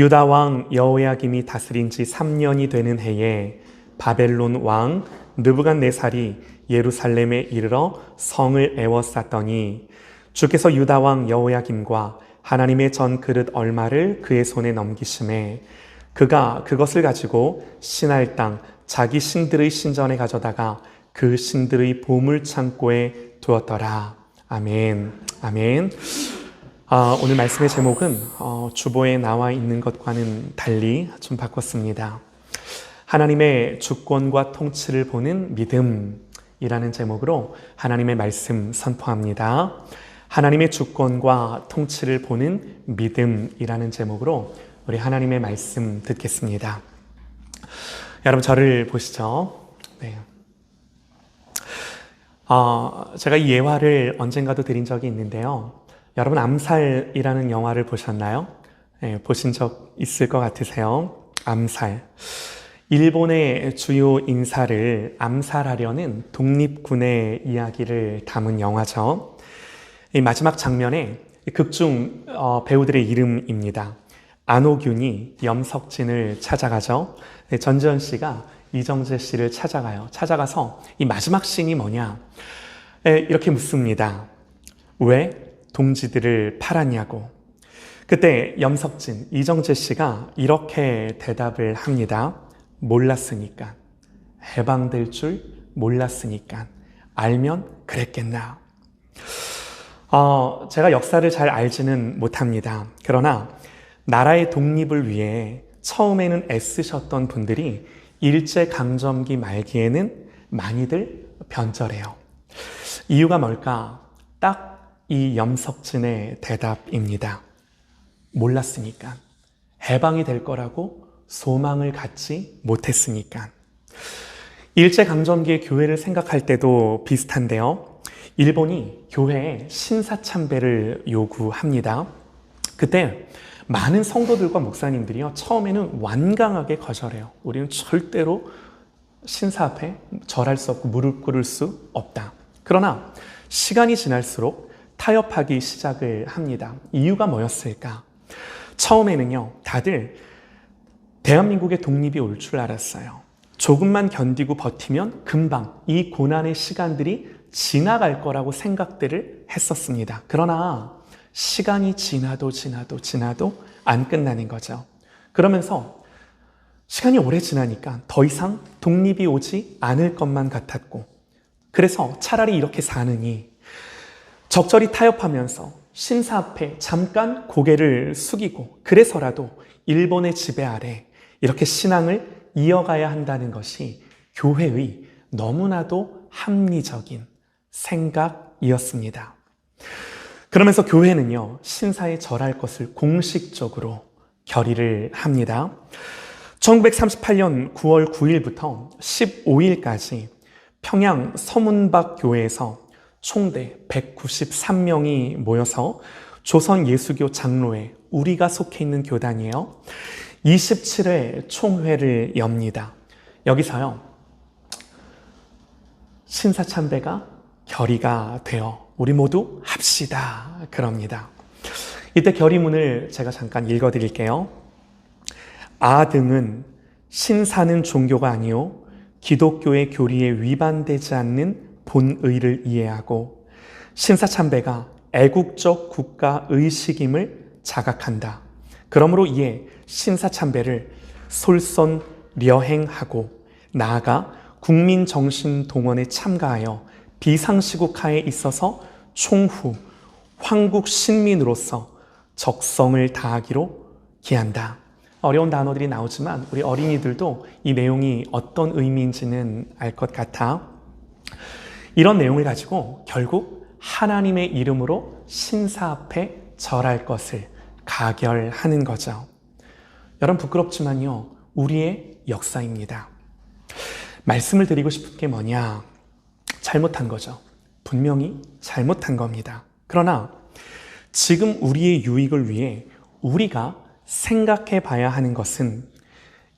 유다 왕 여호야김이 다스린 지 3년이 되는 해에 바벨론 왕 느부갓네살이 예루살렘에 이르러 성을 에워쌌더니 주께서 유다 왕 여호야김과 하나님의 전 그릇 얼마를 그의 손에 넘기심에 그가 그것을 가지고 신할 땅 자기 신들의 신전에 가져다가 그 신들의 보물 창고에 두었더라. 아멘. 아멘. 오늘 말씀의 제목은 주보에 나와 있는 것과는 달리 좀 바꿨습니다. 하나님의 주권과 통치를 보는 믿음이라는 제목으로 하나님의 말씀 선포합니다. 하나님의 주권과 통치를 보는 믿음이라는 제목으로 우리 하나님의 말씀 듣겠습니다. 여러분 저를 보시죠. 네. 제가 이 예화를 언젠가도 드린 적이 있는데요. 여러분 암살이라는 영화를 보셨나요? 네, 보신 적 있을 것 같으세요. 암살. 일본의 주요 인사를 암살하려는 독립군의 이야기를 담은 영화죠. 이 마지막 장면에 극중 배우들의 이름입니다. 안호균이 염석진을 찾아가죠. 전지현 씨가 이정재 씨를 찾아가요. 찾아가서 이 마지막 씬이 뭐냐? 이렇게 묻습니다. 왜 동지들을 팔았냐고. 그때 염석진, 이정재 씨가 이렇게 대답을 합니다. 몰랐으니까. 해방될 줄 몰랐으니까. 알면 그랬겠나. 제가 역사를 잘 알지는 못합니다. 그러나 나라의 독립을 위해 처음에는 애쓰셨던 분들이 일제강점기 말기에는 많이들 변절해요. 이유가 뭘까? 딱 이 염석진의 대답입니다. 몰랐으니까. 해방이 될 거라고 소망을 갖지 못했으니까. 일제강점기의 교회를 생각할 때도 비슷한데요. 일본이 교회에 신사참배를 요구합니다. 그때 많은 성도들과 목사님들이요, 처음에는 완강하게 거절해요. 우리는 절대로 신사 앞에 절할 수 없고 무릎 꿇을 수 없다. 그러나 시간이 지날수록 타협하기 시작을 합니다. 이유가 뭐였을까? 처음에는요, 다들 대한민국의 독립이 올 줄 알았어요. 조금만 견디고 버티면 금방 이 고난의 시간들이 지나갈 거라고 생각들을 했었습니다. 그러나 시간이 지나도 안 끝나는 거죠. 그러면서 시간이 오래 지나니까 더 이상 독립이 오지 않을 것만 같았고, 그래서 차라리 이렇게 사느니 적절히 타협하면서 신사 앞에 잠깐 고개를 숙이고 그래서라도 일본의 지배 아래 이렇게 신앙을 이어가야 한다는 것이 교회의 너무나도 합리적인 생각이었습니다. 그러면서 교회는요, 신사에 절할 것을 공식적으로 결의를 합니다. 1938년 9월 9일부터 15일까지 평양 서문박 교회에서 총대 193명이 모여서 조선 예수교 장로회, 우리가 속해 있는 교단이에요. 27회 총회를 엽니다. 여기서요, 신사참배가 결의가 되어 우리 모두 합시다 그럽니다. 이때 결의문을 제가 잠깐 읽어드릴게요. 등은 신사는 종교가 아니요 기독교의 교리에 위반되지 않는 본의를 이해하고 신사참배가 애국적 국가 의식임을 자각한다. 그러므로 이에 신사참배를 솔선려행하고 나아가 국민정신동원에 참가하여 비상시국하에 있어서 총후 황국신민으로서 적성을 다하기로 기한다. 어려운 단어들이 나오지만 우리 어린이들도 이 내용이 어떤 의미인지는 알 것 같아. 이런 내용을 가지고 결국 하나님의 이름으로 신사 앞에 절할 것을 가결하는 거죠. 여러분 부끄럽지만요, 우리의 역사입니다. 말씀을 드리고 싶은 게 뭐냐? 잘못한 거죠. 분명히 잘못한 겁니다. 그러나 지금 우리의 유익을 위해 우리가 생각해 봐야 하는 것은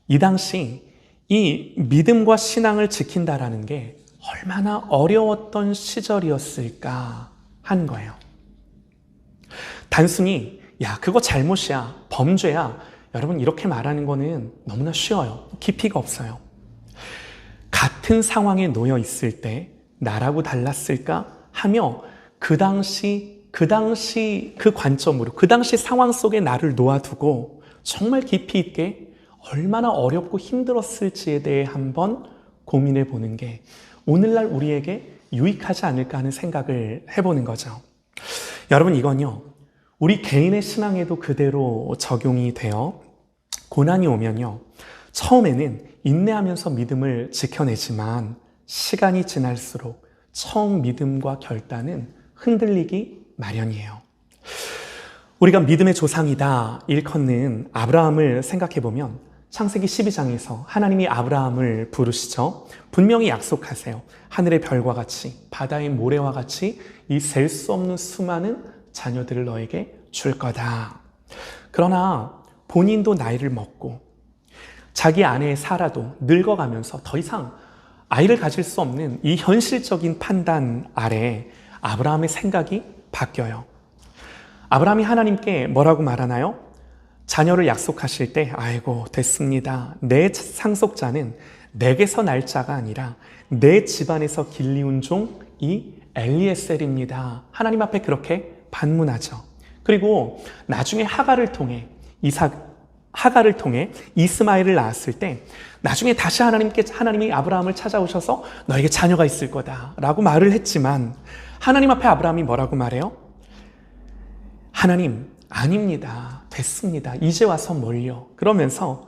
이 당시 이 믿음과 신앙을 지킨다라는 게 얼마나 어려웠던 시절이었을까 하는 거예요. 단순히 야 그거 잘못이야, 범죄야, 여러분, 이렇게 말하는 거는 너무나 쉬워요. 깊이가 없어요. 같은 상황에 놓여 있을 때 나라고 달랐을까 하며 그 당시 그 관점으로 그 당시 상황 속에 나를 놓아두고 정말 깊이 있게 얼마나 어렵고 힘들었을지에 대해 한번 고민해 보는 게 오늘날 우리에게 유익하지 않을까 하는 생각을 해보는 거죠. 여러분, 이건요, 우리 개인의 신앙에도 그대로 적용이 돼요. 고난이 오면요, 처음에는 인내하면서 믿음을 지켜내지만 시간이 지날수록 처음 믿음과 결단은 흔들리기 마련이에요. 우리가 믿음의 조상이다 일컫는 아브라함을 생각해보면 창세기 12장에서 하나님이 아브라함을 부르시죠. 분명히 약속하세요. 하늘의 별과 같이 바다의 모래와 같이 이 셀 수 없는 수많은 자녀들을 너에게 줄 거다. 그러나 본인도 나이를 먹고 자기 아내 사라도 늙어가면서 더 이상 아이를 가질 수 없는 이 현실적인 판단 아래 아브라함의 생각이 바뀌어요. 아브라함이 하나님께 뭐라고 말하나요? 자녀를 약속하실 때 아이고 됐습니다. 내 상속자는 내게서 날 자가 아니라 내 집안에서 길리운 종 이 엘리에셀입니다. 하나님 앞에 그렇게 반문하죠. 그리고 나중에 하갈을 통해 이스마엘을 낳았을 때 나중에 다시 하나님이 아브라함을 찾아오셔서 너에게 자녀가 있을 거다 라고 말을 했지만 하나님 앞에 아브라함이 뭐라고 말해요? 하나님, 아닙니다. 됐습니다. 이제 와서 뭘요? 그러면서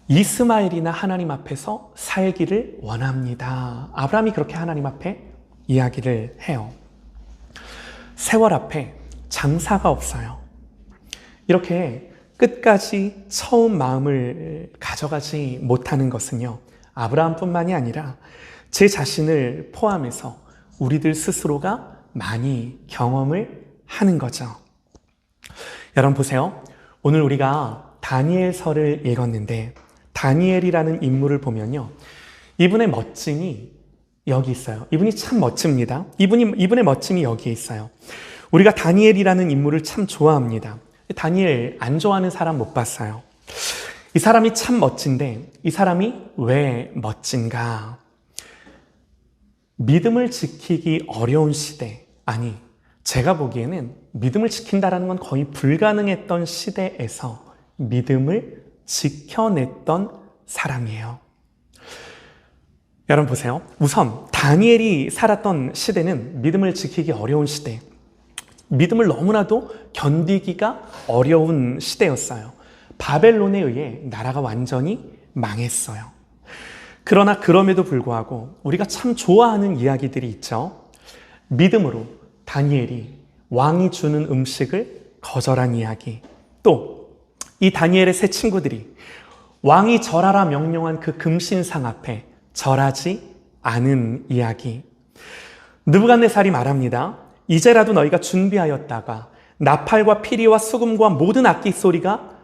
이스마엘이나 하나님 앞에서 살기를 원합니다. 아브라함이 그렇게 하나님 앞에 이야기를 해요. 세월 앞에 장사가 없어요. 이렇게 끝까지 처음 마음을 가져가지 못하는 것은요, 아브라함뿐만이 아니라 제 자신을 포함해서 우리들 스스로가 많이 경험을 하는 거죠. 여러분 보세요. 오늘 우리가 다니엘서를 읽었는데 다니엘이라는 인물을 보면요, 이분의 멋짐이 여기 있어요. 이분이 참 멋집니다. 이분의 멋짐이 여기에 있어요. 우리가 다니엘이라는 인물을 참 좋아합니다. 다니엘 안 좋아하는 사람 못 봤어요. 이 사람이 참 멋진데 이 사람이 왜 멋진가? 믿음을 지키기 어려운 시대, 아니 제가 보기에는 믿음을 지킨다는 건 거의 불가능했던 시대에서 믿음을 지켜냈던 사람이에요. 여러분 보세요. 우선 다니엘이 살았던 시대는 믿음을 지키기 어려운 시대, 믿음을 너무나도 견디기가 어려운 시대였어요. 바벨론에 의해 나라가 완전히 망했어요. 그러나 그럼에도 불구하고 우리가 참 좋아하는 이야기들이 있죠. 믿음으로 다니엘이 왕이 주는 음식을 거절한 이야기, 또 이 다니엘의 세 친구들이 왕이 절하라 명령한 그 금신상 앞에 절하지 않은 이야기. 느부갓네살이 말합니다. 이제라도 너희가 준비하였다가 나팔과 피리와 수금과 모든 악기 소리가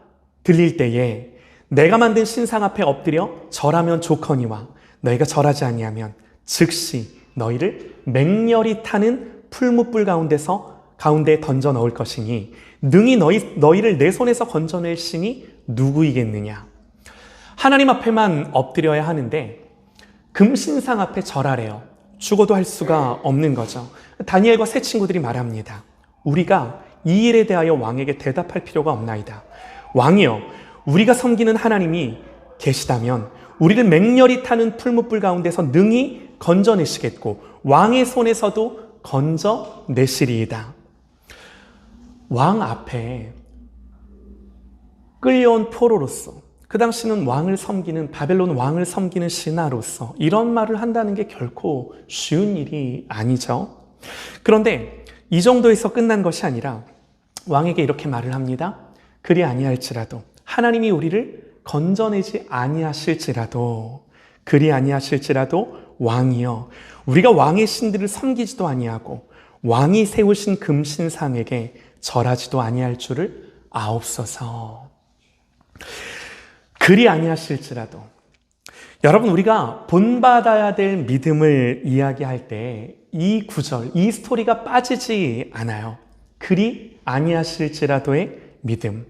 들릴 때에 내가 만든 신상 앞에 엎드려 절하면 좋거니와 너희가 절하지 아니하면 즉시 너희를 맹렬히 타는 풀무불 가운데 던져 넣을 것이니 능히 너희를 내 손에서 건져낼 신이 누구이겠느냐. 하나님 앞에만 엎드려야 하는데 금신상 앞에 절하래요. 죽어도 할 수가 없는 거죠. 다니엘과 세 친구들이 말합니다. 우리가 이 일에 대하여 왕에게 대답할 필요가 없나이다. 왕이여, 우리가 섬기는 하나님이 계시다면 우리를 맹렬히 타는 풀무불 가운데서 능히 건져내시겠고 왕의 손에서도 건져내시리이다. 왕 앞에 끌려온 포로로서, 그 당시는 바벨론 왕을 섬기는 신하로서 이런 말을 한다는 게 결코 쉬운 일이 아니죠. 그런데 이 정도에서 끝난 것이 아니라 왕에게 이렇게 말을 합니다. 그리 아니할지라도, 하나님이 우리를 건져내지 아니하실지라도, 왕이여, 우리가 왕의 신들을 섬기지도 아니하고 왕이 세우신 금신상에게 절하지도 아니할 줄을 아옵소서. 그리 아니하실지라도. 여러분, 우리가 본받아야 될 믿음을 이야기할 때 이 구절, 이 스토리가 빠지지 않아요. 그리 아니하실지라도의 믿음.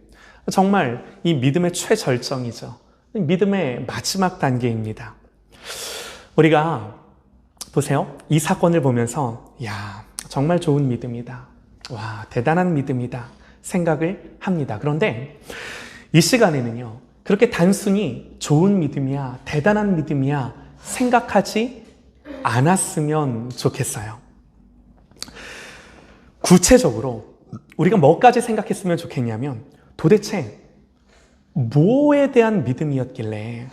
정말 이 믿음의 최절정이죠. 믿음의 마지막 단계입니다. 우리가 보세요. 이 사건을 보면서 야, 정말 좋은 믿음이다. 와, 대단한 믿음이다. 생각을 합니다. 그런데 이 시간에는요, 그렇게 단순히 좋은 믿음이야, 대단한 믿음이야 생각하지 않았으면 좋겠어요. 구체적으로 우리가 뭐까지 생각했으면 좋겠냐면 도대체 뭐에 대한 믿음이었길래,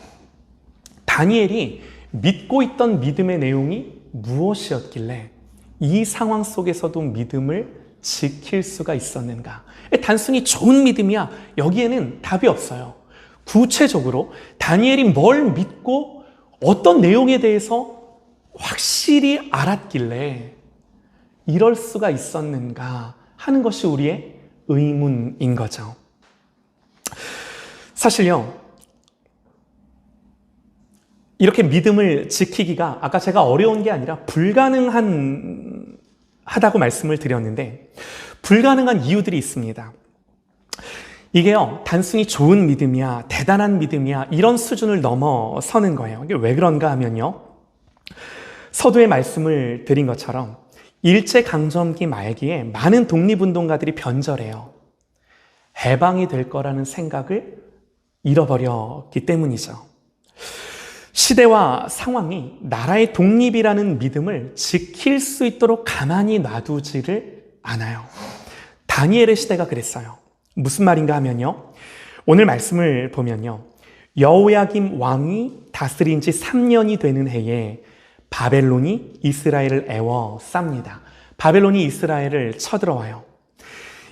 다니엘이 믿고 있던 믿음의 내용이 무엇이었길래 이 상황 속에서도 믿음을 지킬 수가 있었는가? 단순히 좋은 믿음이야, 여기에는 답이 없어요. 구체적으로 다니엘이 뭘 믿고 어떤 내용에 대해서 확실히 알았길래 이럴 수가 있었는가 하는 것이 우리의 의문인 거죠. 사실요, 이렇게 믿음을 지키기가 아까 제가 어려운 게 아니라 하다고 말씀을 드렸는데, 불가능한 이유들이 있습니다. 이게요, 단순히 좋은 믿음이야, 대단한 믿음이야 이런 수준을 넘어서는 거예요. 이게 왜 그런가 하면요, 서두에 말씀을 드린 것처럼 일제강점기 말기에 많은 독립운동가들이 변절해요. 해방이 될 거라는 생각을 잃어버렸기 때문이죠. 시대와 상황이 나라의 독립이라는 믿음을 지킬 수 있도록 가만히 놔두지를 않아요. 다니엘의 시대가 그랬어요. 무슨 말인가 하면요, 오늘 말씀을 보면요, 여호야김 왕이 다스린 지 3년이 되는 해에 바벨론이 이스라엘을 애워쌉니다. 바벨론이 이스라엘을 쳐들어와요.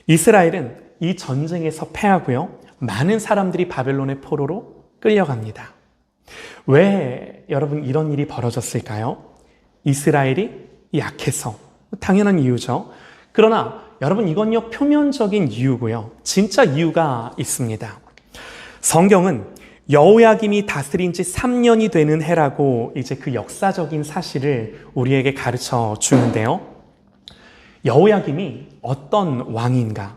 이스라엘은 이 전쟁에서 패하고요, 많은 사람들이 바벨론의 포로로 끌려갑니다. 왜 여러분 이런 일이 벌어졌을까요? 이스라엘이 약해서. 당연한 이유죠. 그러나 여러분, 이건요, 표면적인 이유고요, 진짜 이유가 있습니다. 성경은 여호야김이 다스린 지 3년이 되는 해라고 이제 그 역사적인 사실을 우리에게 가르쳐 주는데요, 여호야김이 어떤 왕인가?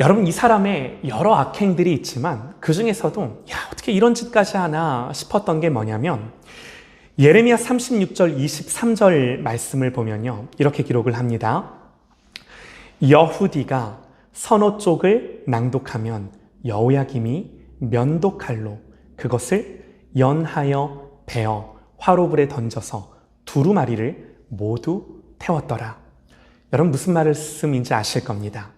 여러분, 이 사람의 여러 악행들이 있지만 그 중에서도 야, 어떻게 이런 짓까지 하나 싶었던 게 뭐냐면, 예레미야 36절 23절 말씀을 보면요, 이렇게 기록을 합니다. 여후디가 선호 쪽을 낭독하면 여호야김이 면도칼로 그것을 연하여 베어 화로불에 던져서 두루마리를 모두 태웠더라. 여러분, 무슨 말씀인지 아실 겁니다.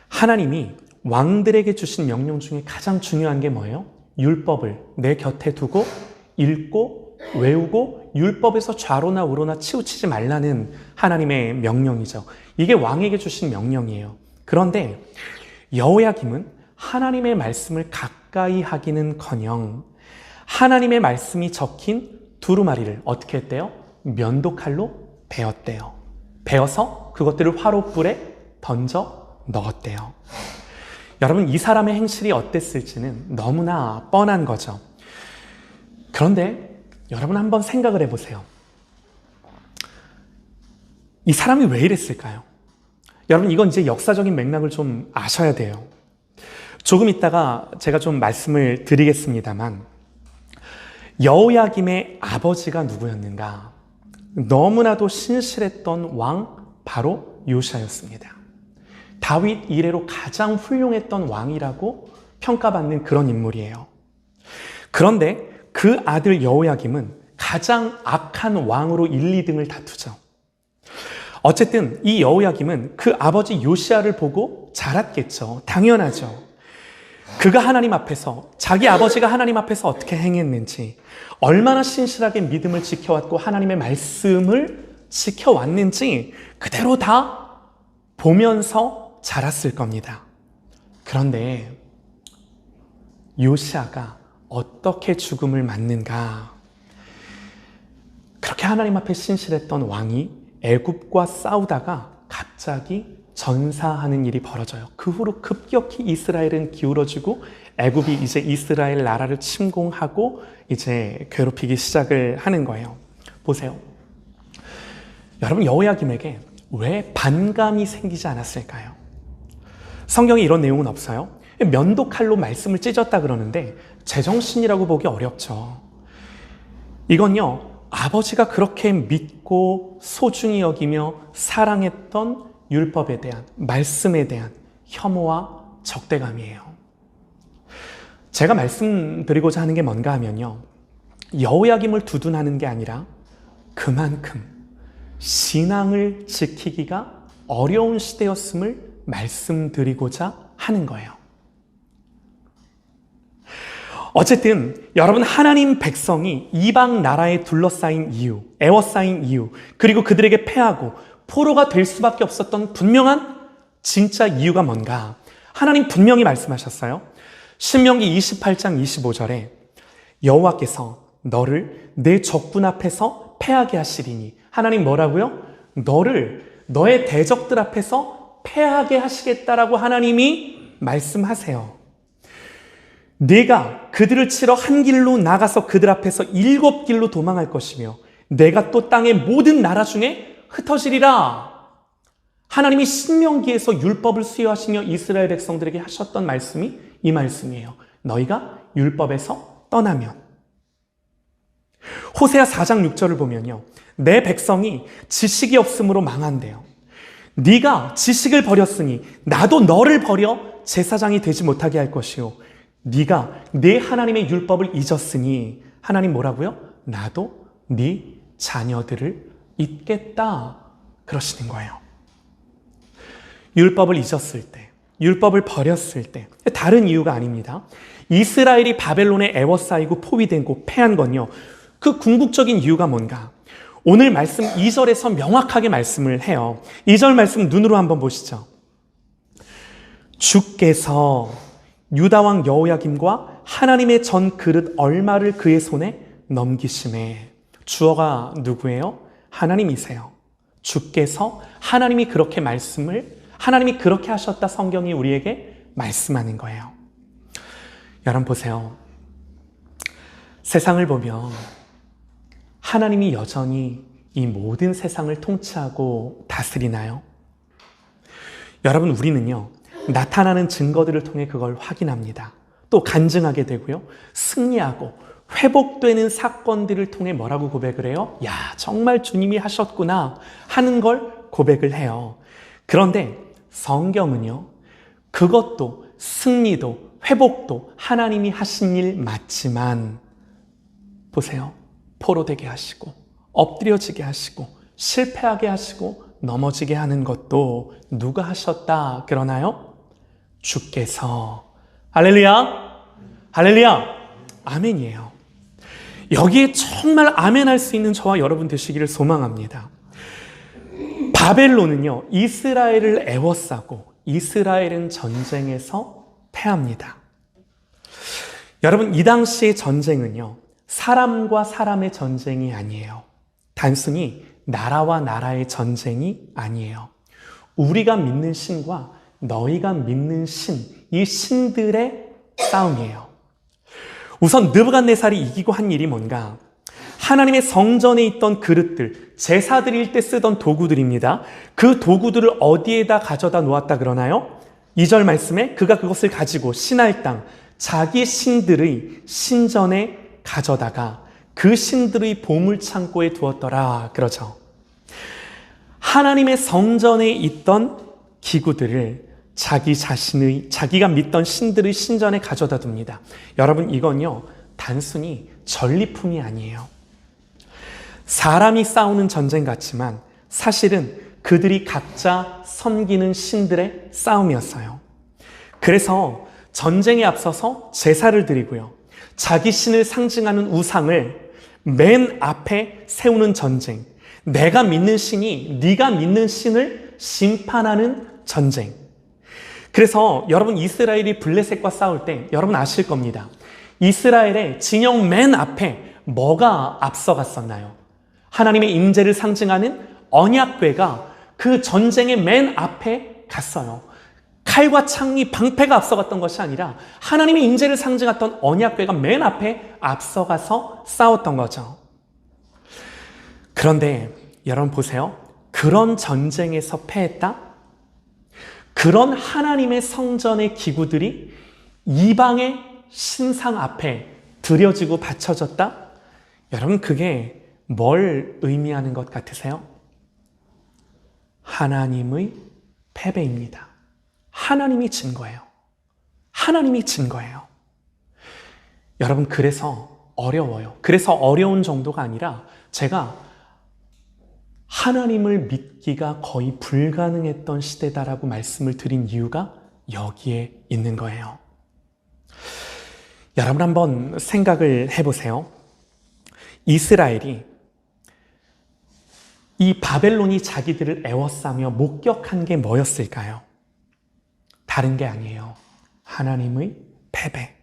하나님이 왕들에게 주신 명령 중에 가장 중요한 게 뭐예요? 율법을 내 곁에 두고 읽고 외우고 율법에서 좌로나 우로나 치우치지 말라는 하나님의 명령이죠. 이게 왕에게 주신 명령이에요. 그런데 여호야김은 하나님의 말씀을 가까이 하기는커녕 하나님의 말씀이 적힌 두루마리를 어떻게 했대요? 면도칼로 베었대요. 베어서 그것들을 화롯불에 던져 넣었대요. 여러분, 이 사람의 행실이 어땠을지는 너무나 뻔한 거죠. 그런데 여러분, 한번 생각을 해보세요. 이 사람이 왜 이랬을까요? 여러분, 이건 이제 역사적인 맥락을 좀 아셔야 돼요. 조금 있다가 제가 좀 말씀을 드리겠습니다만, 여호야김의 아버지가 누구였는가? 너무나도 신실했던 왕, 바로 요시야였습니다. 다윗 이래로 가장 훌륭했던 왕이라고 평가받는 그런 인물이에요. 그런데 그 아들 여호야김은 가장 악한 왕으로 1, 2등을 다투죠. 어쨌든 이 여호야김은 그 아버지 요시야를 보고 자랐겠죠. 당연하죠. 그가 하나님 앞에서, 자기 아버지가 하나님 앞에서 어떻게 행했는지, 얼마나 신실하게 믿음을 지켜왔고 하나님의 말씀을 지켜왔는지 그대로 다 보면서 자랐을 겁니다. 그런데 요시야가 어떻게 죽음을 맞는가? 그렇게 하나님 앞에 신실했던 왕이 애굽과 싸우다가 갑자기 전사하는 일이 벌어져요. 그 후로 급격히 이스라엘은 기울어지고 애굽이 이제 이스라엘 나라를 침공하고 이제 괴롭히기 시작을 하는 거예요. 보세요. 여러분, 여호야김에게 왜 반감이 생기지 않았을까요? 성경에 이런 내용은 없어요. 면도칼로 말씀을 찢었다 그러는데 제정신이라고 보기 어렵죠. 이건요, 아버지가 그렇게 믿고 소중히 여기며 사랑했던 율법에 대한, 말씀에 대한 혐오와 적대감이에요. 제가 말씀드리고자 하는 게 뭔가 하면요, 여호야김을 두둔하는 게 아니라 그만큼 신앙을 지키기가 어려운 시대였음을 말씀드리고자 하는 거예요. 어쨌든 여러분, 하나님 백성이 이방 나라에 둘러싸인 이유, 애워싸인 이유, 그리고 그들에게 패하고 포로가 될 수밖에 없었던 분명한 진짜 이유가 뭔가? 하나님 분명히 말씀하셨어요. 신명기 28장 25절에 여호와께서 너를 내 적군 앞에서 패하게 하시리니, 하나님 뭐라고요? 너를 너의 대적들 앞에서 패하게 하시겠다라고 하나님이 말씀하세요. 내가 그들을 치러 한 길로 나가서 그들 앞에서 7길로 도망할 것이며 내가 또 땅의 모든 나라 중에 흩어지리라. 하나님이 신명기에서 율법을 수여하시며 이스라엘 백성들에게 하셨던 말씀이 이 말씀이에요. 너희가 율법에서 떠나면. 호세아 4장 6절을 보면요, 내 백성이 지식이 없으므로 망한대요. 네가 지식을 버렸으니 나도 너를 버려 제사장이 되지 못하게 할 것이요, 네가 내 하나님의 율법을 잊었으니, 하나님 뭐라고요? 나도 네 자녀들을 잊겠다 그러시는 거예요. 율법을 잊었을 때, 율법을 버렸을 때, 다른 이유가 아닙니다. 이스라엘이 바벨론에 애워싸이고 포위되고 패한 건요, 그 궁극적인 이유가 뭔가? 오늘 말씀 2절에서 명확하게 말씀을 해요. 2절 말씀 눈으로 한번 보시죠. 주께서 유다왕 여호야김과 하나님의 전 그릇 얼마를 그의 손에 넘기심에. 주어가 누구예요? 하나님이세요. 주께서, 하나님이 그렇게 말씀을, 하나님이 그렇게 하셨다, 성경이 우리에게 말씀하는 거예요. 여러분 보세요. 세상을 보면 하나님이 여전히 이 모든 세상을 통치하고 다스리나요? 여러분, 우리는요, 나타나는 증거들을 통해 그걸 확인합니다. 또 간증하게 되고요, 승리하고 회복되는 사건들을 통해 뭐라고 고백을 해요? 야, 정말 주님이 하셨구나 하는 걸 고백을 해요. 그런데 성경은요, 그것도, 승리도 회복도 하나님이 하신 일 맞지만, 보세요, 포로되게 하시고 엎드려지게 하시고 실패하게 하시고 넘어지게 하는 것도 누가 하셨다 그러나요? 주께서. 할렐루야, 할렐루야, 아멘이에요. 여기에 정말 아멘할 수 있는 저와 여러분 되시기를 소망합니다. 바벨론은요, 이스라엘을 애워싸고 이스라엘은 전쟁에서 패합니다. 여러분, 이 당시의 전쟁은요, 사람과 사람의 전쟁이 아니에요. 단순히 나라와 나라의 전쟁이 아니에요. 우리가 믿는 신과 너희가 믿는 신, 이 신들의 싸움이에요. 우선 느부갓네살이 이기고 한 일이 뭔가? 하나님의 성전에 있던 그릇들, 제사 드릴 때 쓰던 도구들입니다. 그 도구들을 어디에다 가져다 놓았다 그러나요? 2절 말씀에 그가 그것을 가지고 신할 땅, 자기 신들의 신전에 가져다가 그 신들의 보물창고에 두었더라 그러죠. 하나님의 성전에 있던 기구들을 자기가 믿던 신들의 신전에 가져다 둡니다. 여러분, 이건요, 단순히 전리품이 아니에요. 사람이 싸우는 전쟁 같지만 사실은 그들이 각자 섬기는 신들의 싸움이었어요. 그래서 전쟁에 앞서서 제사를 드리고요, 자기 신을 상징하는 우상을 맨 앞에 세우는 전쟁, 내가 믿는 신이 네가 믿는 신을 심판하는 전쟁. 그래서 여러분, 이스라엘이 블레셋과 싸울 때 여러분 아실 겁니다. 이스라엘의 진영 맨 앞에 뭐가 앞서갔었나요? 하나님의 임재를 상징하는 언약궤가 그 전쟁의 맨 앞에 갔어요. 칼과 창이, 방패가 앞서갔던 것이 아니라 하나님의 임재를 상징했던 언약궤가 맨 앞에 앞서가서 싸웠던 거죠. 그런데 여러분 보세요. 그런 전쟁에서 패했다? 그런 하나님의 성전의 기구들이 이방의 신상 앞에 드려지고 바쳐졌다? 여러분, 그게 뭘 의미하는 것 같으세요? 하나님의 패배입니다. 하나님이 진 거예요. 하나님이 진 거예요. 여러분, 그래서 어려워요. 그래서 어려운 정도가 아니라 제가 하나님을 믿기가 거의 불가능했던 시대다라고 말씀을 드린 이유가 여기에 있는 거예요. 여러분, 한번 생각을 해보세요. 이스라엘이 이 바벨론이 자기들을 애워싸며 목격한 게 뭐였을까요? 다른 게 아니에요. 하나님의 패배.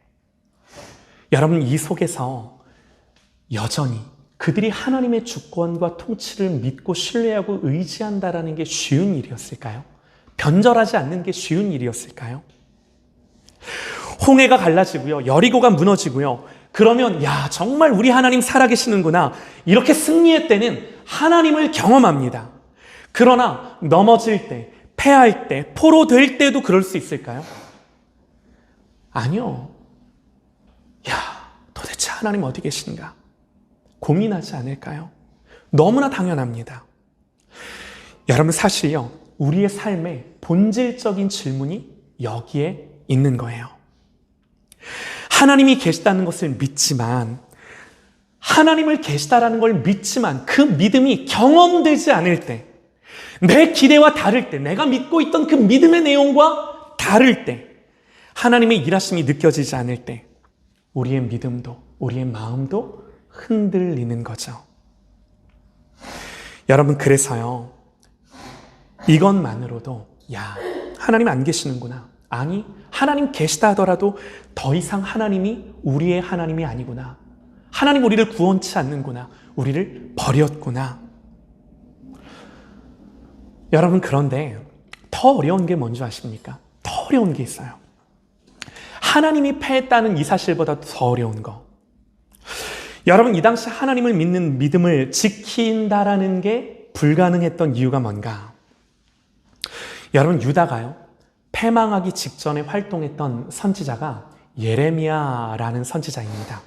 여러분, 이 속에서 여전히 그들이 하나님의 주권과 통치를 믿고 신뢰하고 의지한다라는 게 쉬운 일이었을까요? 변절하지 않는 게 쉬운 일이었을까요? 홍해가 갈라지고요. 여리고가 무너지고요. 그러면 야, 정말 우리 하나님 살아계시는구나. 이렇게 승리의 때는 하나님을 경험합니다. 그러나 넘어질 때, 패할 때, 포로될 때도 그럴 수 있을까요? 아니요. 야, 도대체 하나님 어디 계신가? 고민하지 않을까요? 너무나 당연합니다. 여러분, 사실요, 우리의 삶의 본질적인 질문이 여기에 있는 거예요. 하나님이 계시다는 것을 믿지만, 하나님을 계시다라는 걸 믿지만 그 믿음이 경험되지 않을 때, 내 기대와 다를 때, 내가 믿고 있던 그 믿음의 내용과 다를 때, 하나님의 일하심이 느껴지지 않을 때 우리의 믿음도, 우리의 마음도 흔들리는 거죠. 여러분, 그래서요, 이것만으로도 야, 하나님 안 계시는구나. 아니, 하나님 계시다 하더라도 더 이상 하나님이 우리의 하나님이 아니구나. 하나님 우리를 구원치 않는구나. 우리를 버렸구나. 여러분, 그런데 더 어려운 게 뭔지 아십니까? 더 어려운 게 있어요. 하나님이 패했다는 이 사실보다 더 어려운 거. 여러분, 이 당시 하나님을 믿는 믿음을 지킨다라는 게 불가능했던 이유가 뭔가? 여러분, 유다가요, 패망하기 직전에 활동했던 선지자가 예레미야라는 선지자입니다.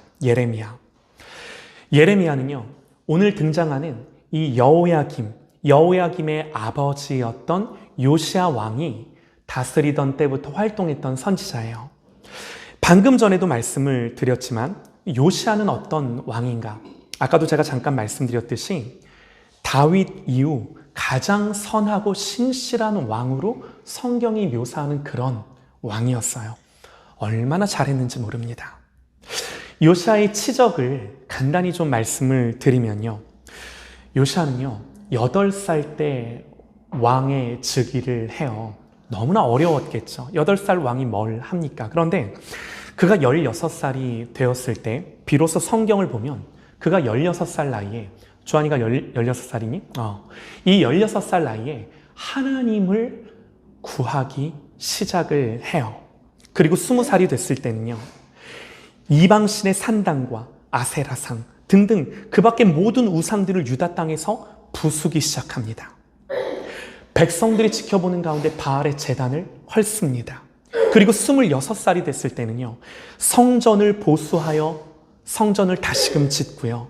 예레미야는요, 오늘 등장하는 이 여호야김의 아버지였던 요시야 왕이 다스리던 때부터 활동했던 선지자예요. 방금 전에도 말씀을 드렸지만 요시야는 어떤 왕인가? 아까도 제가 잠깐 말씀드렸듯이 다윗 이후 가장 선하고 신실한 왕으로 성경이 묘사하는 그런 왕이었어요. 얼마나 잘했는지 모릅니다. 요시야의 치적을 간단히 좀 말씀을 드리면요, 요시야는요 8살 때 왕의 즉위를 해요. 너무나 어려웠겠죠. 8살 왕이 뭘 합니까? 그런데 그가 16살이 되었을 때 비로소 성경을 보면 그가 16살 나이에, 주한이가 16살이니? 이 16살 나이에 하나님을 구하기 시작을 해요. 그리고 20살이 됐을 때는요, 이방신의 산당과 아세라상 등등 그 밖의 모든 우상들을 유다 땅에서 부수기 시작합니다. 백성들이 지켜보는 가운데 바알의 제단을 헐습니다. 그리고 26살이 됐을 때는요, 성전을 보수하여 성전을 다시금 짓고요.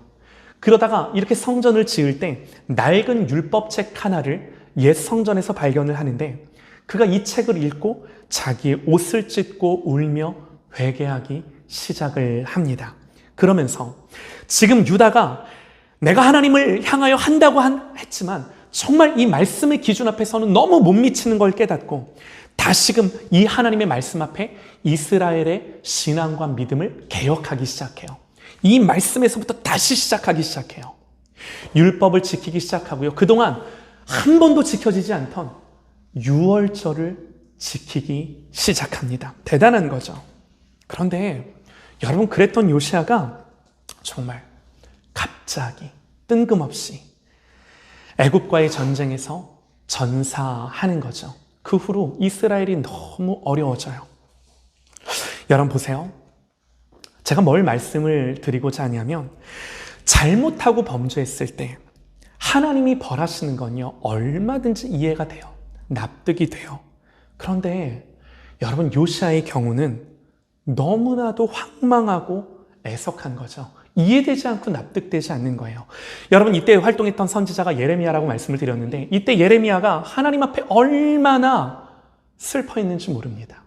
그러다가 이렇게 성전을 지을 때 낡은 율법책 하나를 옛 성전에서 발견을 하는데, 그가 이 책을 읽고 자기의 옷을 찢고 울며 회개하기 시작을 합니다. 그러면서 지금 유다가 내가 하나님을 향하여 한다고 했지만 정말 이 말씀의 기준 앞에서는 너무 못 미치는 걸 깨닫고 다시금 이 하나님의 말씀 앞에 이스라엘의 신앙과 믿음을 개혁하기 시작해요. 이 말씀에서부터 다시 시작하기 시작해요. 율법을 지키기 시작하고요, 그동안 한 번도 지켜지지 않던 유월절을 지키기 시작합니다. 대단한 거죠. 그런데 여러분, 그랬던 요시야가 정말 갑자기 뜬금없이 애굽과의 전쟁에서 전사하는 거죠. 그 후로 이스라엘이 너무 어려워져요. 여러분 보세요. 제가 뭘 말씀을 드리고자 하냐면, 잘못하고 범죄했을 때 하나님이 벌하시는 건요, 얼마든지 이해가 돼요. 납득이 돼요. 그런데 여러분, 요시야의 경우는 너무나도 황망하고 애석한 거죠. 이해되지 않고 납득되지 않는 거예요. 여러분, 이때 활동했던 선지자가 예레미야라고 말씀을 드렸는데, 이때 예레미야가 하나님 앞에 얼마나 슬퍼했는지 모릅니다.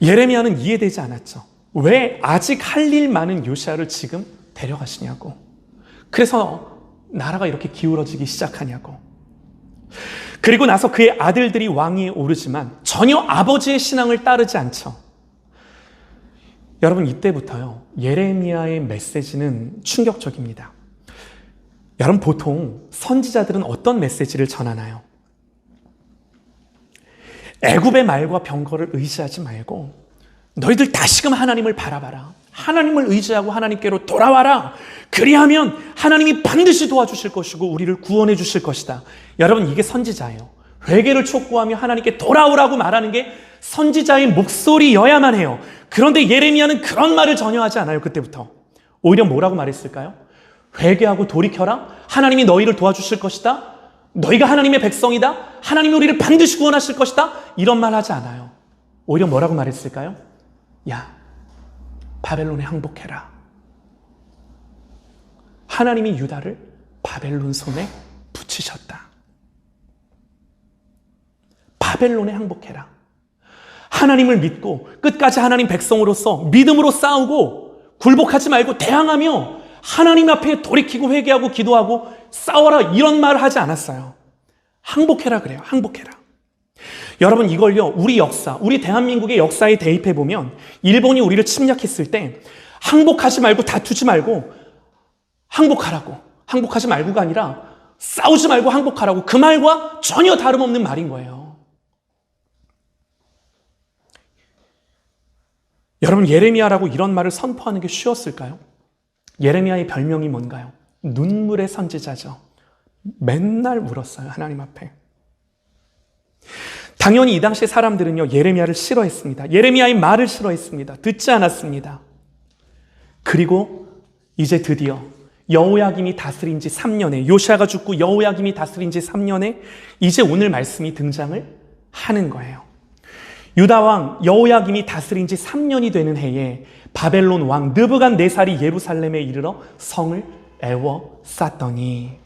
예레미야는 이해되지 않았죠. 왜 아직 할 일 많은 요시야를 지금 데려가시냐고. 그래서 나라가 이렇게 기울어지기 시작하냐고. 그리고 나서 그의 아들들이 왕위에 오르지만 전혀 아버지의 신앙을 따르지 않죠. 여러분, 이때부터요, 예레미야의 메시지는 충격적입니다. 여러분, 보통 선지자들은 어떤 메시지를 전하나요? 애굽의 말과 병거를 의지하지 말고 너희들 다시금 하나님을 바라봐라. 하나님을 의지하고 하나님께로 돌아와라. 그리하면 하나님이 반드시 도와주실 것이고 우리를 구원해 주실 것이다. 여러분, 이게 선지자예요. 회개를 촉구하며 하나님께 돌아오라고 말하는 게 선지자의 목소리여야만 해요. 그런데 예레미야는 그런 말을 전혀 하지 않아요. 그때부터 오히려 뭐라고 말했을까요? 회개하고 돌이켜라. 하나님이 너희를 도와주실 것이다. 너희가 하나님의 백성이다. 하나님이 우리를 반드시 구원하실 것이다. 이런 말 하지 않아요. 오히려 뭐라고 말했을까요? 야, 바벨론에 항복해라. 하나님이 유다를 바벨론 손에 붙이셨다. 바벨론에 항복해라. 하나님을 믿고 끝까지 하나님 백성으로서 믿음으로 싸우고 굴복하지 말고 대항하며 하나님 앞에 돌이키고 회개하고 기도하고 싸워라, 이런 말을 하지 않았어요. 항복해라 그래요. 항복해라. 여러분, 이걸요, 우리 역사, 우리 대한민국의 역사에 대입해 보면 일본이 우리를 침략했을 때 항복하지 말고 다투지 말고 항복하라고, 항복하지 말고가 아니라 싸우지 말고 항복하라고, 그 말과 전혀 다름없는 말인 거예요. 여러분, 예레미야라고 이런 말을 선포하는 게 쉬웠을까요? 예레미야의 별명이 뭔가요? 눈물의 선지자죠. 맨날 울었어요, 하나님 앞에. 당연히 이 당시 사람들은요, 예레미야를 싫어했습니다. 예레미야의 말을 싫어했습니다. 듣지 않았습니다. 그리고 이제 드디어 여호야김이 다스린 지 3년에, 요시야가 죽고 여호야김이 다스린 지 3년에 이제 오늘 말씀이 등장을 하는 거예요. 유다 왕 여호야김이 다스린 지 3년이 되는 해에 바벨론 왕 느부갓네살이 예루살렘에 이르러 성을 에워쌌더니,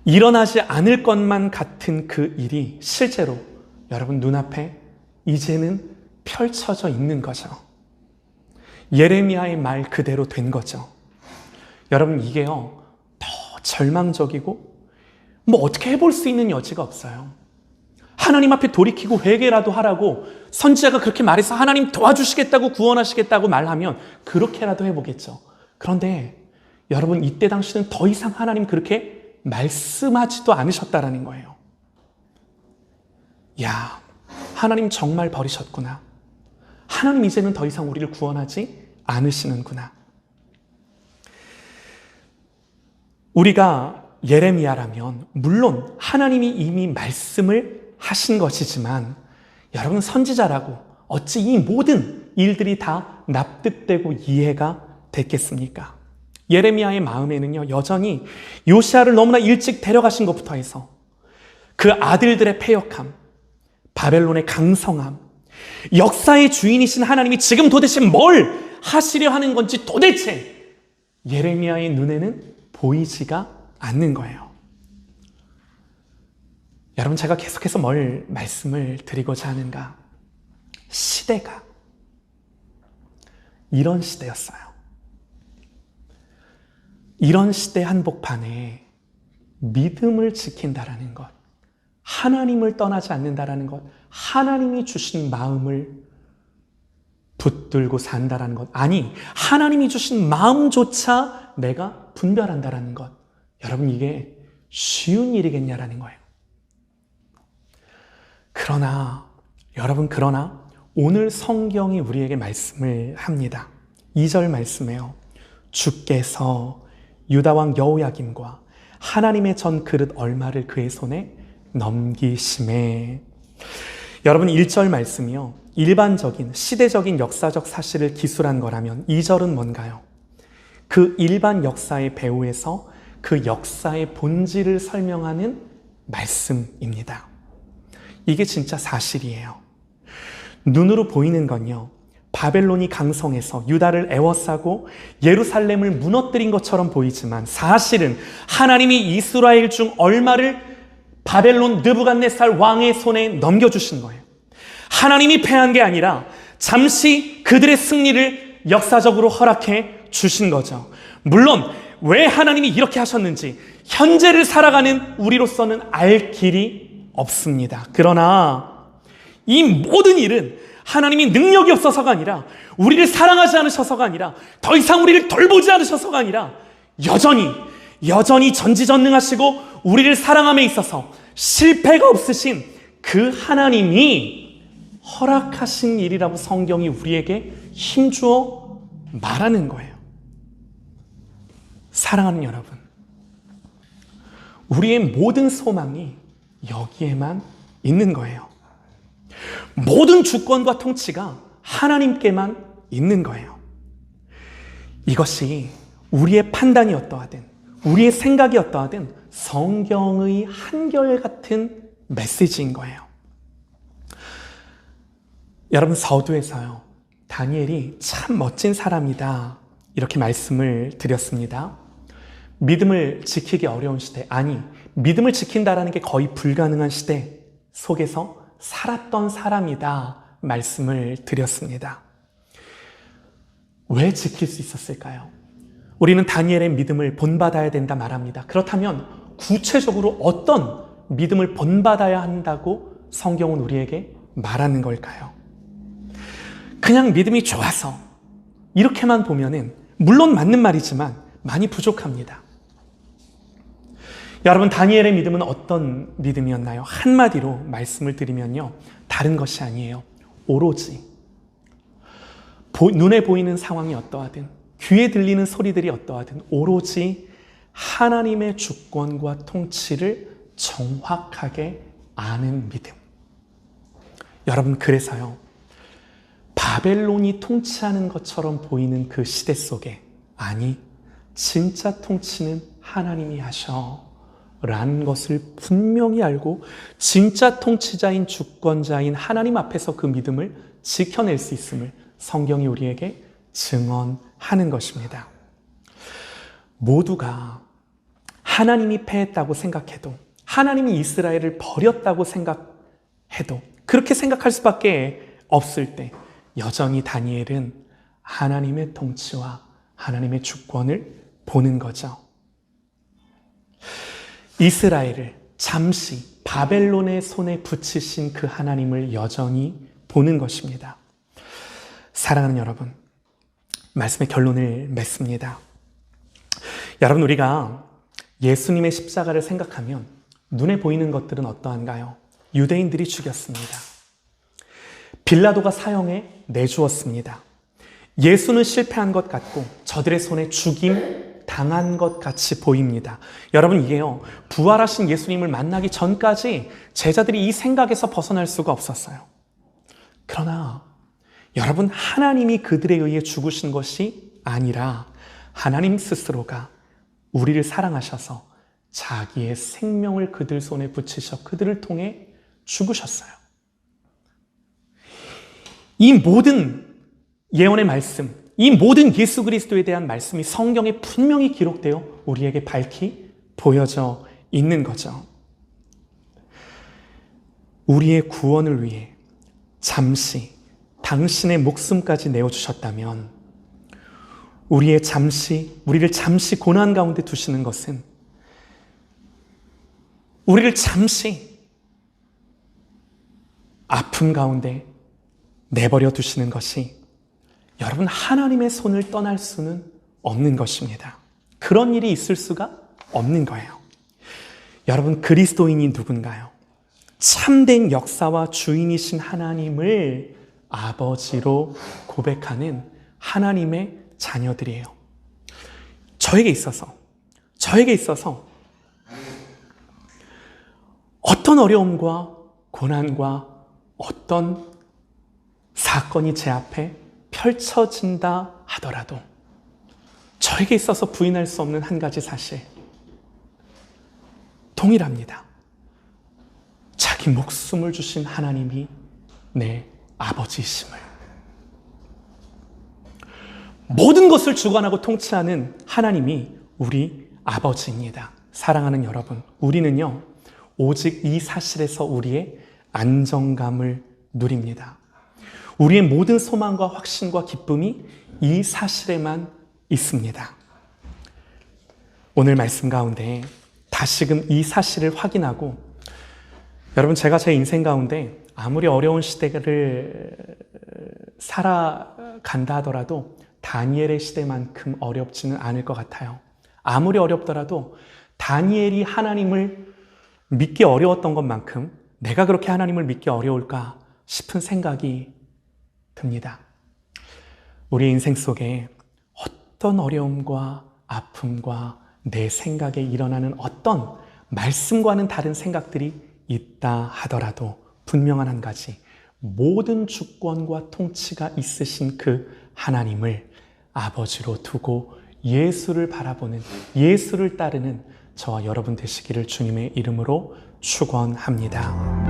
일어나지 않을 것만 같은 그 일이 실제로 여러분 눈앞에 이제는 펼쳐져 있는 거죠. 예레미야의 말 그대로 된 거죠. 여러분, 이게요, 더 절망적이고 뭐 어떻게 해볼 수 있는 여지가 없어요. 하나님 앞에 돌이키고 회개라도 하라고 선지자가 그렇게 말해서 하나님 도와주시겠다고 구원하시겠다고 말하면 그렇게라도 해보겠죠. 그런데 여러분, 이때 당시는 더 이상 하나님 그렇게 말씀하지도 않으셨다라는 거예요. 야, 하나님 정말 버리셨구나. 하나님 이제는 더 이상 우리를 구원하지 않으시는구나. 우리가 예레미야라면 물론 하나님이 이미 말씀을 하신 것이지만, 여러분, 선지자라고 어찌 이 모든 일들이 다 납득되고 이해가 됐겠습니까? 예레미야의 마음에는요, 여전히 요시야를 너무나 일찍 데려가신 것부터 해서 그 아들들의 패역함, 바벨론의 강성함, 역사의 주인이신 하나님이 지금 도대체 뭘 하시려 하는 건지 도대체 예레미야의 눈에는 보이지가 않는 거예요. 여러분, 제가 계속해서 뭘 말씀을 드리고자 하는가? 시대가 이런 시대였어요. 이런 시대 한복판에 믿음을 지킨다라는 것, 하나님을 떠나지 않는다라는 것, 하나님이 주신 마음을 붙들고 산다라는 것, 아니 하나님이 주신 마음조차 내가 분별한다라는 것, 여러분, 이게 쉬운 일이겠냐라는 거예요. 그러나 오늘 성경이 우리에게 말씀을 합니다. 2절 말씀에요. 주께서 유다왕 여호야김과 하나님의 전 그릇 얼마를 그의 손에 넘기심에. 여러분, 1절 말씀이요, 일반적인 시대적인 역사적 사실을 기술한 거라면 2절은 뭔가요? 그 일반 역사의 배후에서 그 역사의 본질을 설명하는 말씀입니다. 이게 진짜 사실이에요. 눈으로 보이는 건요, 바벨론이 강성해서 유다를 에워싸고 예루살렘을 무너뜨린 것처럼 보이지만 사실은 하나님이 이스라엘 중 얼마를 바벨론 느부갓네살 왕의 손에 넘겨주신 거예요. 하나님이 패한 게 아니라 잠시 그들의 승리를 역사적으로 허락해 주신 거죠. 물론 왜 하나님이 이렇게 하셨는지 현재를 살아가는 우리로서는 알 길이 없습니다. 그러나 이 모든 일은 하나님이 능력이 없어서가 아니라, 우리를 사랑하지 않으셔서가 아니라, 더 이상 우리를 돌보지 않으셔서가 아니라 여전히 전지전능하시고 우리를 사랑함에 있어서 실패가 없으신 그 하나님이 허락하신 일이라고 성경이 우리에게 힘주어 말하는 거예요. 사랑하는 여러분, 우리의 모든 소망이 여기에만 있는 거예요. 모든 주권과 통치가 하나님께만 있는 거예요. 이것이 우리의 판단이 어떠하든, 우리의 생각이 어떠하든 성경의 한결같은 메시지인 거예요. 여러분, 서두에서요, 다니엘이 참 멋진 사람이다 이렇게 말씀을 드렸습니다. 믿음을 지키기 어려운 시대, 아니 믿음을 지킨다라는 게 거의 불가능한 시대 속에서 살았던 사람이다 말씀을 드렸습니다. 왜 지킬 수 있었을까요? 우리는 다니엘의 믿음을 본받아야 된다 말합니다. 그렇다면 구체적으로 어떤 믿음을 본받아야 한다고 성경은 우리에게 말하는 걸까요? 그냥 믿음이 좋아서 이렇게만 보면은 물론 맞는 말이지만 많이 부족합니다. 여러분, 다니엘의 믿음은 어떤 믿음이었나요? 한마디로 말씀을 드리면요, 다른 것이 아니에요. 오로지 눈에 보이는 상황이 어떠하든, 귀에 들리는 소리들이 어떠하든 오로지 하나님의 주권과 통치를 정확하게 아는 믿음. 여러분, 그래서요, 바벨론이 통치하는 것처럼 보이는 그 시대 속에, 아니 진짜 통치는 하나님이 하셔 라는 것을 분명히 알고 진짜 통치자인 주권자인 하나님 앞에서 그 믿음을 지켜낼 수 있음을 성경이 우리에게 증언하는 것입니다. 모두가 하나님이 패했다고 생각해도, 하나님이 이스라엘을 버렸다고 생각해도, 그렇게 생각할 수밖에 없을 때 여전히 다니엘은 하나님의 통치와 하나님의 주권을 보는 거죠. 이스라엘을 잠시 바벨론의 손에 붙이신 그 하나님을 여전히 보는 것입니다. 사랑하는 여러분, 말씀의 결론을 맺습니다. 여러분, 우리가 예수님의 십자가를 생각하면 눈에 보이는 것들은 어떠한가요? 유대인들이 죽였습니다. 빌라도가 사형에 내주었습니다. 예수는 실패한 것 같고 저들의 손에 죽임 당한 것 같이 보입니다. 여러분, 이게요, 부활하신 예수님을 만나기 전까지 제자들이 이 생각에서 벗어날 수가 없었어요. 그러나 여러분, 하나님이 그들에 의해 죽으신 것이 아니라 하나님 스스로가 우리를 사랑하셔서 자기의 생명을 그들 손에 붙이셔 그들을 통해 죽으셨어요. 이 모든 예언의 말씀, 이 모든 예수 그리스도에 대한 말씀이 성경에 분명히 기록되어 우리에게 밝히 보여져 있는 거죠. 우리의 구원을 위해 잠시 당신의 목숨까지 내어주셨다면 우리를 잠시 고난 가운데 두시는 것은 우리를 잠시 아픔 가운데 내버려 두시는 것이 여러분, 하나님의 손을 떠날 수는 없는 것입니다. 그런 일이 있을 수가 없는 거예요. 여러분, 그리스도인이 누군가요? 참된 역사와 주인이신 하나님을 아버지로 고백하는 하나님의 자녀들이에요. 저에게 있어서 어떤 어려움과 고난과 어떤 사건이 제 앞에 펼쳐진다 하더라도 저에게 있어서 부인할 수 없는 한 가지 사실, 동일합니다. 자기 목숨을 주신 하나님이 내 아버지이심을. 모든 것을 주관하고 통치하는 하나님이 우리 아버지입니다. 사랑하는 여러분, 우리는요, 오직 이 사실에서 우리의 안정감을 누립니다. 우리의 모든 소망과 확신과 기쁨이 이 사실에만 있습니다. 오늘 말씀 가운데 다시금 이 사실을 확인하고, 여러분, 제가 제 인생 가운데 아무리 어려운 시대를 살아간다 하더라도 다니엘의 시대만큼 어렵지는 않을 것 같아요. 아무리 어렵더라도 다니엘이 하나님을 믿기 어려웠던 것만큼 내가 그렇게 하나님을 믿기 어려울까 싶은 생각이 듭니다. 우리 인생 속에 어떤 어려움과 아픔과 내 생각에 일어나는 어떤 말씀과는 다른 생각들이 있다 하더라도 분명한 한 가지, 모든 주권과 통치가 있으신 그 하나님을 아버지로 두고 예수를 바라보는, 예수를 따르는 저와 여러분 되시기를 주님의 이름으로 축원합니다.